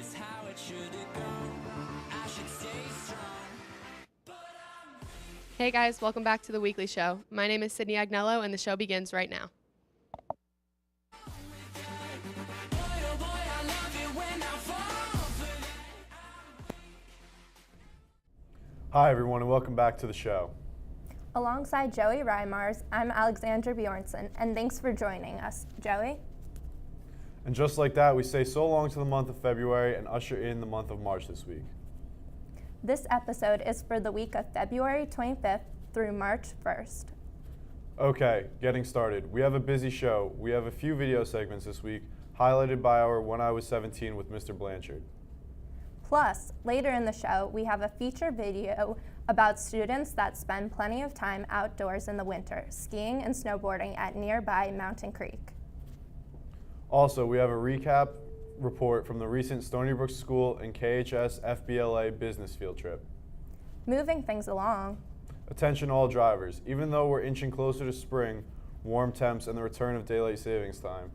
is how it should go. I should stay strong. Hey guys, welcome back to the weekly show. My name is Sydney Agnello and the show begins right now. Hi everyone and welcome back to the show. Alongside Joey Reimars, I'm Alexandra Bjornson, and thanks for joining us. Joey? And just like that, we say so long to the month of February and usher in the month of March this week. This episode is for the week of February 25th through March 1st. Okay, getting started. We have a busy show. We have a few video segments this week, highlighted by our When I Was 17 with Mr. Blanchard. Plus, later in the show, we have a feature video about students that spend plenty of time outdoors in the winter, skiing and snowboarding at nearby Mountain Creek. Also, we have a recap report from the recent Stonybrook School and KHS FBLA business field trip. Moving things along. Attention all drivers. Even though we're inching closer to spring, warm temps, and the return of daylight savings time,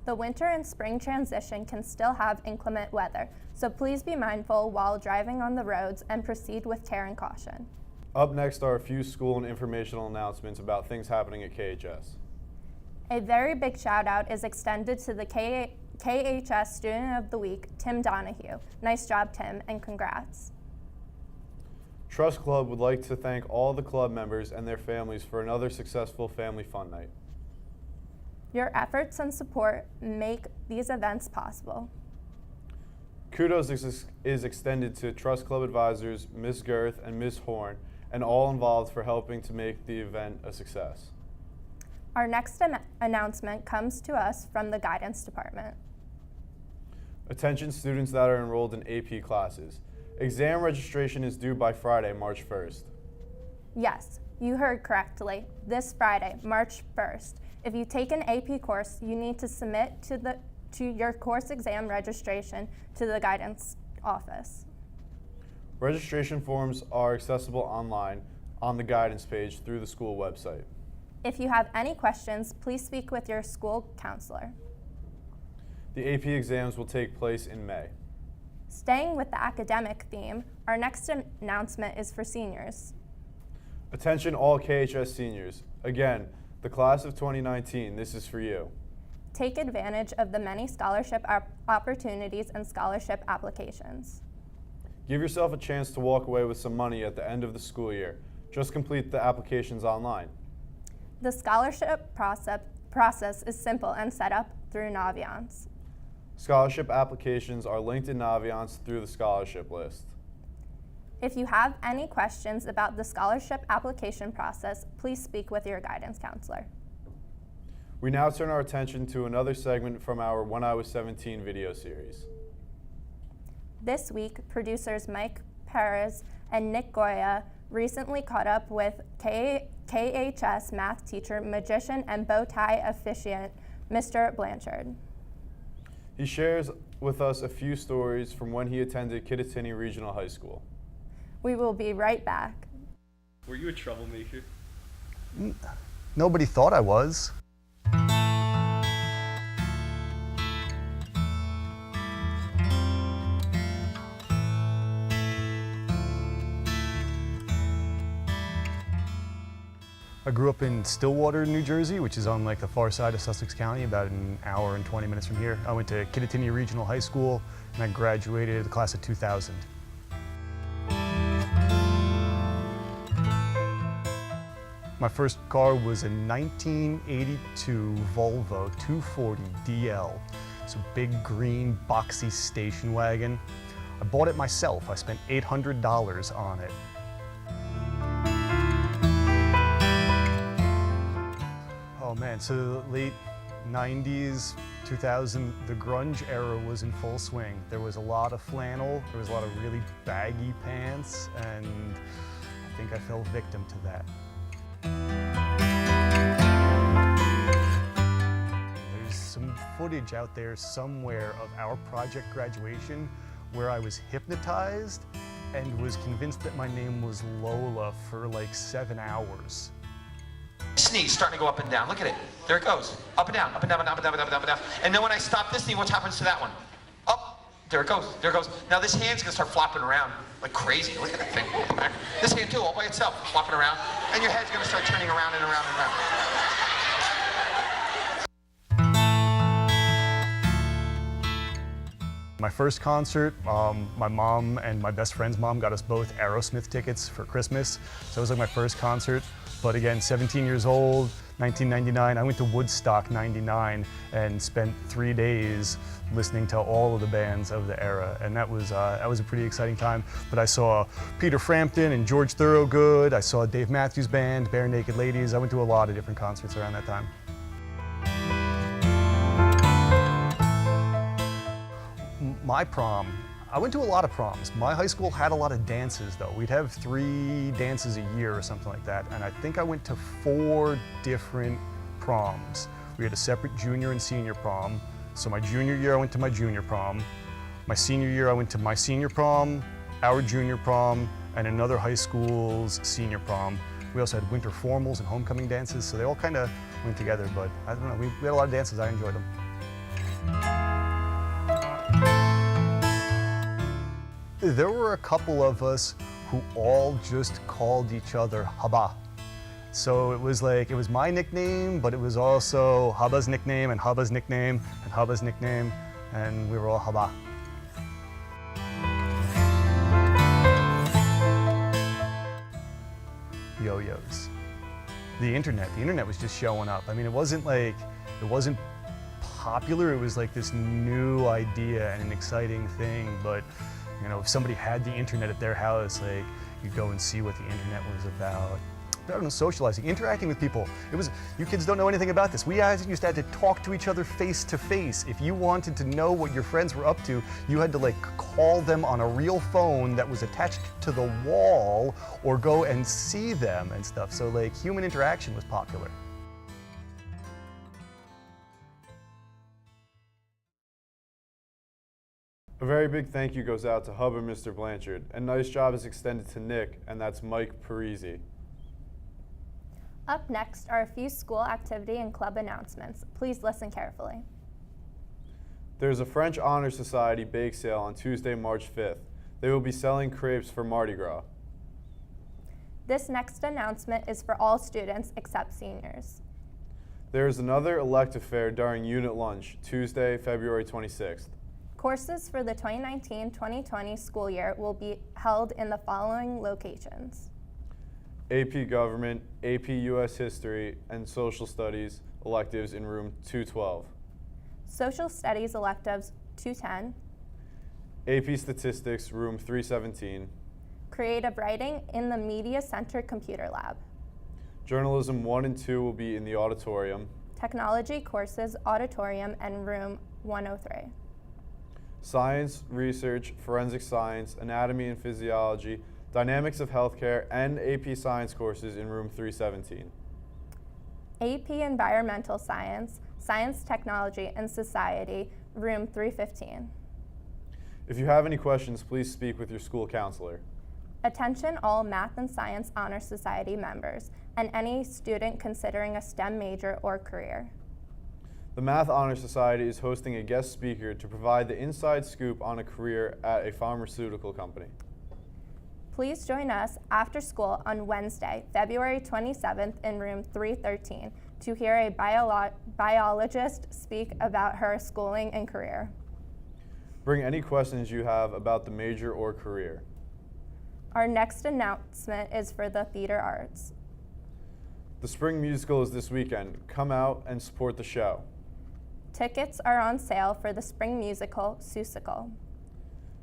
The winter and spring transition can still have inclement weather, so please be mindful while driving on the roads and proceed with care and caution. Up next are a few school and informational announcements about things happening at KHS. A very big shout out is extended to the KHS Student of the Week, Tim Donahue. Nice job, Tim, and congrats. Trust Club would like to thank all the club members and their families for another successful family fun night. Your efforts and support make these events possible. Kudos is extended to Trust Club advisors, Ms. Girth and Ms. Horn, and all involved for helping to make the event a success. Our next announcement comes to us from the Guidance Department. Attention students that are enrolled in AP classes. Exam registration is due by Friday, March 1st. Yes, you heard correctly. This Friday, March 1st. If you take an AP course, you need to submit to your course exam registration to the guidance office. Registration forms are accessible online on the guidance page through the school website. If you have any questions, please speak with your school counselor. The AP exams will take place in May. Staying with the academic theme, our next announcement is for seniors. Attention all KHS seniors. Again, the class of 2019, this is for you. Take advantage of the many scholarship opportunities and scholarship applications. Give yourself a chance to walk away with some money at the end of the school year. Just complete the applications online. The scholarship process is simple and set up through Naviance. Scholarship applications are linked in Naviance through the scholarship list. If you have any questions about the scholarship application process, please speak with your guidance counselor. We now turn our attention to another segment from our When I Was 17 video series. This week, producers Mike Perez and Nick Goya recently caught up with KHS math teacher, magician, and bow tie officiant, Mr. Blanchard. He shares with us a few stories from when he attended Kinnelon Regional High School. We will be right back. Were you a troublemaker? Nobody thought I was. I grew up in Stillwater, New Jersey, which is on like the far side of Sussex County, about an hour and 20 minutes from here. I went to Kinnelon Regional High School and I graduated the class of 2000. My first car was a 1982 Volvo 240 DL. It's a big green boxy station wagon. I bought it myself. I spent $800 on it. Oh man, so the late 90s, 2000, the grunge era was in full swing. There was a lot of flannel, there was a lot of really baggy pants, and I think I fell victim to that. There's some footage out there somewhere of our project graduation where I was hypnotized and was convinced that my name was Lola for like 7 hours. Sneeze starting to go up and down. Look at it. There it goes. Up and down, up and down, up and down, up and down, up and down. And then when I stop this knee, what happens to that one? Up, There it goes, there it goes. Now this hand's gonna start flopping around like crazy. Look at that thing. This hand too, all by itself, flopping around. And your head's gonna start turning around and around and around. My first concert, my mom and my best friend's mom got us both Aerosmith tickets for Christmas. So it was like my first concert. But again, 17 years old, 1999, I went to Woodstock 99 and spent 3 days listening to all of the bands of the era. And that was a pretty exciting time. But I saw Peter Frampton and George Thorogood. I saw Dave Matthews Band, Bare Naked Ladies. I went to a lot of different concerts around that time. My prom, I went to a lot of proms. My high school had a lot of dances though. We'd have 3 dances a year or something like that. And I think I went to 4 different proms. We had a separate junior and senior prom. So my junior year, I went to my junior prom. My senior year, I went to my senior prom, our junior prom, and another high school's senior prom. We also had winter formals and homecoming dances, so they all kind of went together, but I don't know, we had a lot of dances. I enjoyed them. There were a couple of us who all just called each other Haba. So it was my nickname, but it was also Haba's nickname and Haba's nickname and Haba's nickname, and we were all Haba. Yo-yos. The internet was just showing up. I mean, it wasn't popular, it was like this new idea and an exciting thing, but you know, if somebody had the internet at their house, like, you'd go and see what the internet was about. I don't know, socializing, interacting with people. You kids don't know anything about this. We guys used to have to talk to each other face to face. If you wanted to know what your friends were up to, you had to like call them on a real phone that was attached to the wall or go and see them and stuff. So like human interaction was popular. A very big thank you goes out to Hub and Mr. Blanchard, and nice job is extended to Nick, and that's Mike Parisi. Up next are a few school activity and club announcements. Please listen carefully. There's a French Honor Society bake sale on Tuesday, March 5th. They will be selling crepes for Mardi Gras. This next announcement is for all students except seniors. There is another elective fair during unit lunch, Tuesday, February 26th. Courses for the 2019-2020 school year will be held in the following locations: AP Government, AP US History, and Social Studies electives in room 212. Social Studies electives 210, AP Statistics, room 317. Creative Writing in the Media Center Computer Lab. Journalism 1 and 2 will be in the auditorium. Technology courses, auditorium, and room 103. Science, research, forensic science, anatomy and physiology, dynamics of healthcare, and AP science courses in room 317. AP Environmental Science, Science, Technology, and Society, room 315. If you have any questions, please speak with your school counselor. Attention all Math and Science Honor Society members and any student considering a STEM major or career. The Math Honor Society is hosting a guest speaker to provide the inside scoop on a career at a pharmaceutical company. Please join us after school on Wednesday, February 27th in room 313 to hear a biologist speak about her schooling and career. Bring any questions you have about the major or career. Our next announcement is for the theater arts. The spring musical is this weekend. Come out and support the show. Tickets are on sale for the spring musical, Seussical.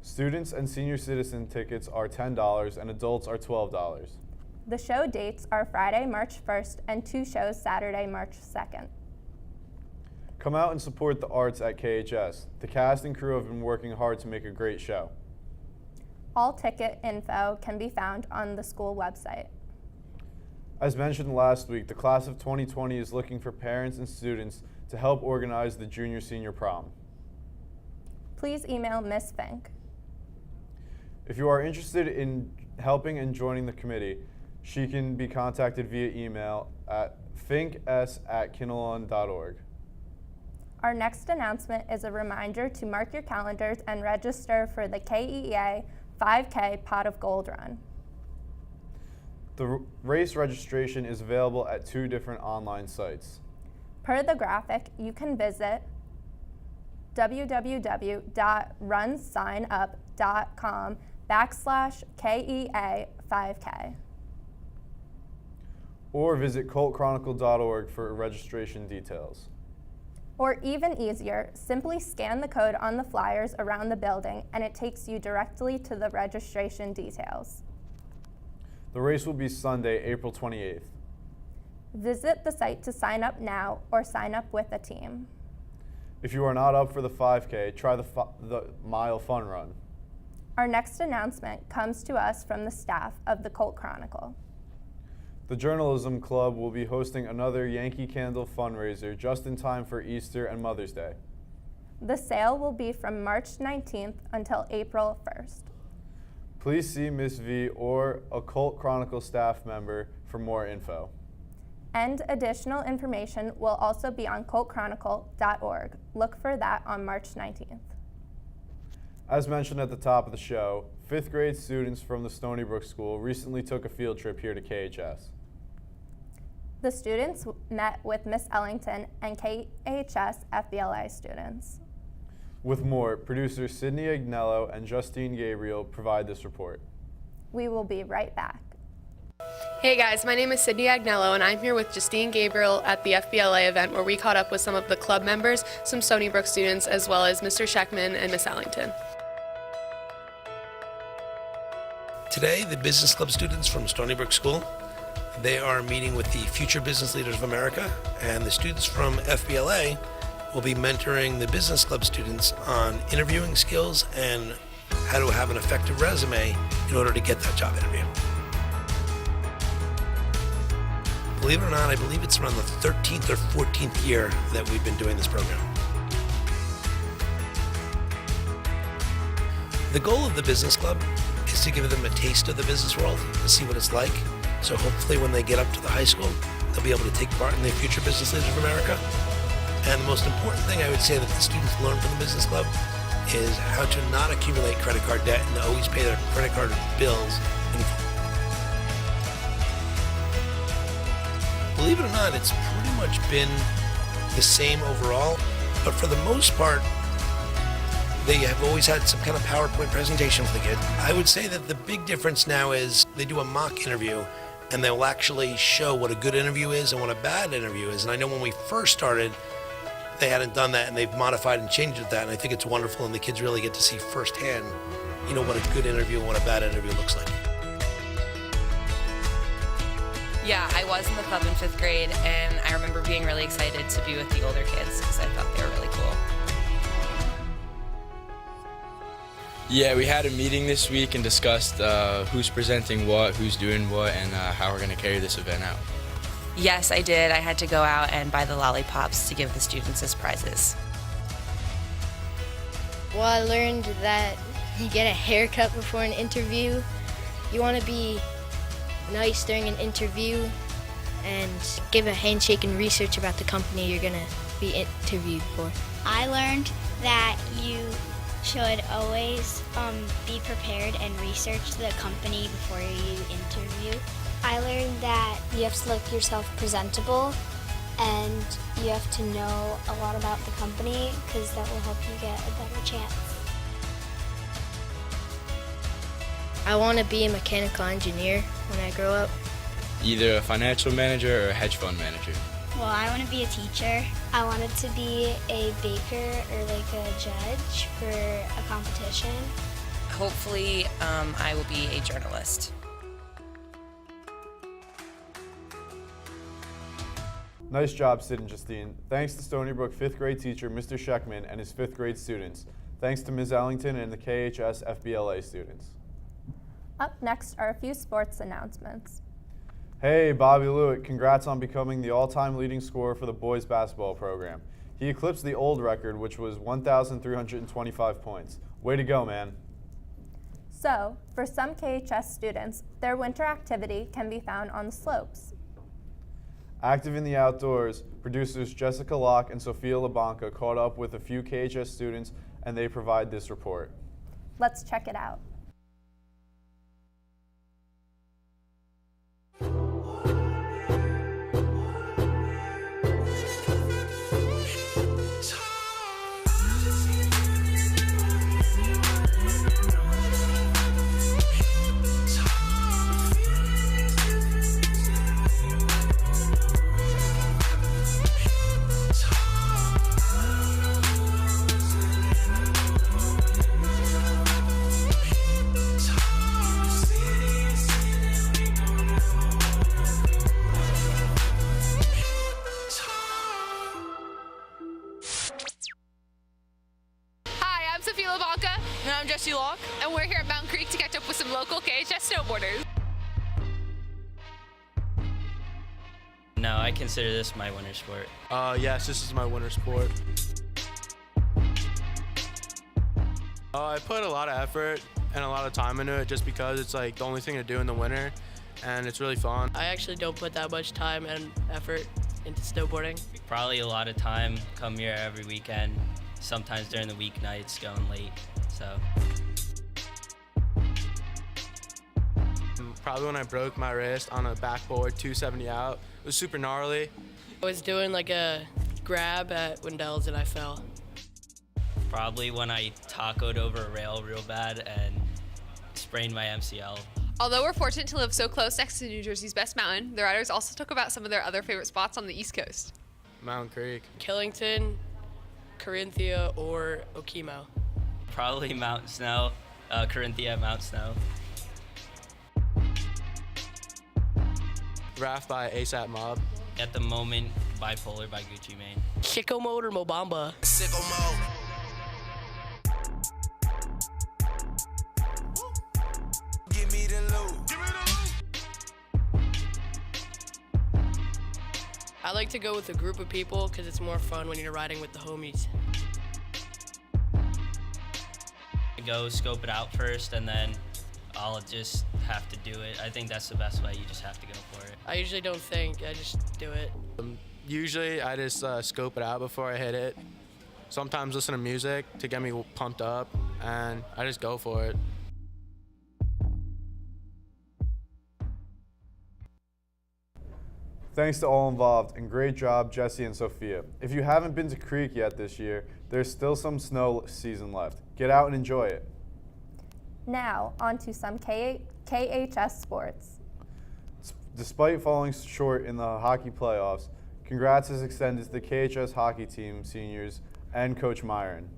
Students and senior citizen tickets are $10 and adults are $12. The show dates are Friday, March 1st and 2 shows Saturday, March 2nd. Come out and support the arts at KHS. The cast and crew have been working hard to make a great show. All ticket info can be found on the school website. As mentioned last week, the class of 2020 is looking for parents and students to help organize the junior-senior prom. Please email Ms. Fink. If you are interested in helping and joining the committee, she can be contacted via email at finks@kinnelon.org. Our next announcement is a reminder to mark your calendars and register for the KEA 5K Pot of Gold Run. The race registration is available at 2 different online sites. Per the graphic, you can visit www.runsignup.com/KEA5K. Or visit coltchronicle.org for registration details. Or even easier, simply scan the code on the flyers around the building and it takes you directly to the registration details. The race will be Sunday, April 28th. Visit the site to sign up now or sign up with a team. If you are not up for the 5K, try the mile fun run. Our next announcement comes to us from the staff of the Colt Chronicle. The Journalism Club will be hosting another Yankee Candle fundraiser just in time for Easter and Mother's Day. The sale will be from March 19th until April 1st. Please see Ms. V or a Colt Chronicle staff member for more info. And additional information will also be on coltchronicle.org. Look for that on March 19th. As mentioned at the top of the show, 5th grade students from the Stonybrook School recently took a field trip here to KHS. The students met with Miss Ellington and KHS FBLA students. With more, producers Sydney Agnello and Justine Gabriel provide this report. We will be right back. Hey guys, my name is Sydney Agnello and I'm here with Justine Gabriel at the FBLA event where we caught up with some of the club members, some Stonybrook students, as well as Mr. Scheckman and Miss Ellington. Today, the business club students from Stonybrook School, they are meeting with the future business leaders of America, and the students from FBLA will be mentoring the business club students on interviewing skills and how to have an effective resume in order to get that job interview. Believe it or not, I believe it's around the 13th or 14th year that we've been doing this program. The goal of the business club is to give them a taste of the business world, to see what it's like. So hopefully when they get up to the high school, they'll be able to take part in the future business leaders of America. And the most important thing I would say that the students learn from the business club is how to not accumulate credit card debt and to always pay their credit card bills in full. Believe it or not, it's pretty much been the same overall, but for the most part, they have always had some kind of PowerPoint presentation for the kid. I would say that the big difference now is they do a mock interview and they'll actually show what a good interview is and what a bad interview is. And I know when we first started, they hadn't done that and they've modified and changed with that. And I think it's wonderful and the kids really get to see firsthand, you know, what a good interview and what a bad interview looks like. Yeah, I was in the club in 5th grade and I remember being really excited to be with the older kids because I thought they were really cool. Yeah, we had a meeting this week and discussed who's presenting what, who's doing what, and how we're going to carry this event out. Yes, I did. I had to go out and buy the lollipops to give the students as prizes. Well, I learned that you get a haircut before an interview. You want to be nice during an interview and give a handshake and research about the company you're going to be interviewed for. I learned that you should always be prepared and research the company before you interview. I learned that you have to make yourself presentable and you have to know a lot about the company because that will help you get a better chance. I want to be a mechanical engineer when I grow up. Either a financial manager or a hedge fund manager. Well, I want to be a teacher. I wanted to be a baker or like a judge for a competition. Hopefully, I will be a journalist. Nice job, Sid and Justine. Thanks to Stonybrook 5th grade teacher Mr. Scheckman and his 5th grade students. Thanks to Ms. Ellington and the KHS FBLA students. Up next are a few sports announcements. Hey, Bobby Lewitt, congrats on becoming the all-time leading scorer for the boys basketball program. He eclipsed the old record, which was 1,325 points. Way to go, man. So, for some KHS students, their winter activity can be found on the slopes. Active in the outdoors, producers Jessica Locke and Sophia LaBanca caught up with a few KHS students and they provide this report. Let's check it out. I'm Sophia LaBanca. And I'm Jessie Locke. And we're here at Mountain Creek to catch up with some local KHS snowboarders. No, I consider this my winter sport. Yes, this is my winter sport. I put a lot of effort and a lot of time into it just because it's like the only thing to do in the winter and it's really fun. I actually don't put that much time and effort into snowboarding. Probably a lot of time, come here every weekend, sometimes during the weeknights going late, so. Probably when I broke my wrist on a backboard 270 out. It was super gnarly. I was doing like a grab at Wendell's and I fell. Probably when I tacoed over a rail real bad and sprained my MCL. Although we're fortunate to live so close next to New Jersey's best mountain, the riders also talk about some of their other favorite spots on the East Coast. Mountain Creek. Killington, Carinthia, or Okemo. Probably Mount Snow, Carinthia, Mount Snow. Raft by ASAP Mob. At the moment, Bipolar by Gucci Mane. Sicko Mode or Mobamba. Sicko Mode. Give me the loot. I like to go with a group of people because it's more fun when you're riding with the homies. Go scope it out first and then I'll just have to do it. I think that's the best way. You just have to go for it. I usually don't think, I just do it. Usually I just scope it out before I hit it. Sometimes listen to music to get me pumped up and I just go for it. Thanks to all involved, and great job, Jesse and Sophia. If you haven't been to Creek yet this year, there's still some snow season left. Get out and enjoy it. Now, on to some KHS sports. Despite falling short in the hockey playoffs, congrats is extended to the KHS hockey team seniors and Coach Myron.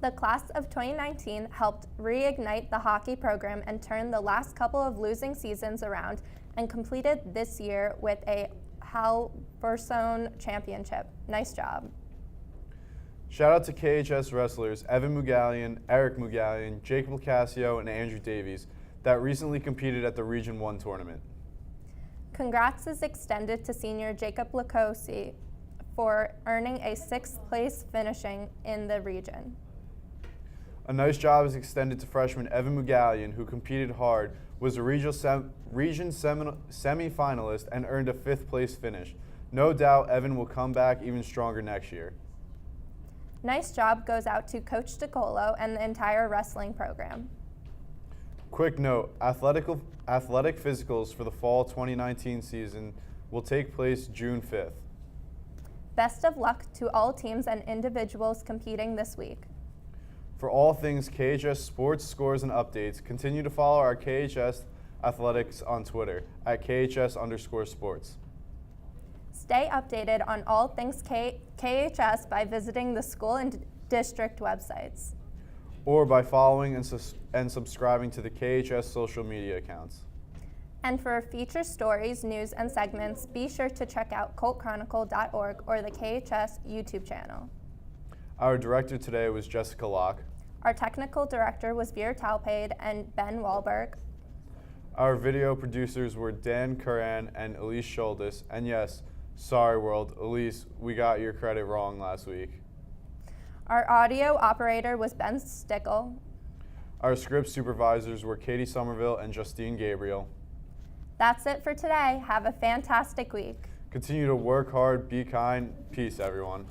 The class of 2019 helped reignite the hockey program and turn the last couple of losing seasons around and completed this year with a Halverson championship. Nice job. Shout out to KHS wrestlers Evan Mugallian, Eric Mugallian, Jacob Lacasio, and Andrew Davies that recently competed at the Region 1 tournament. Congrats is extended to senior Jacob Lacosi for earning a 6th place finishing in the region. A nice job is extended to freshman Evan Mugallian, who competed hard, was a region semi-finalist, and earned a 5th place finish. No doubt Evan will come back even stronger next year. Nice job goes out to Coach DeColo and the entire wrestling program. Quick note, athletic physicals for the fall 2019 season will take place June 5th. Best of luck to all teams and individuals competing this week. For all things KHS sports, scores, and updates, continue to follow our KHS athletics on Twitter at KHS_sports. Stay updated on all things KHS by visiting the school and district websites. Or by following and subscribing to the KHS social media accounts. And for feature stories, news, and segments, be sure to check out coltchronicle.org or the KHS YouTube channel. Our director today was Jessica Locke. Our technical director was Veer Talpade and Ben Wahlberg. Our video producers were Dan Curran and Elise Schuldis. And yes, sorry world, Elise, we got your credit wrong last week. Our audio operator was Ben Stickle. Our script supervisors were Katie Somerville and Justine Gabriel. That's it for today. Have a fantastic week. Continue to work hard, be kind. Peace, everyone.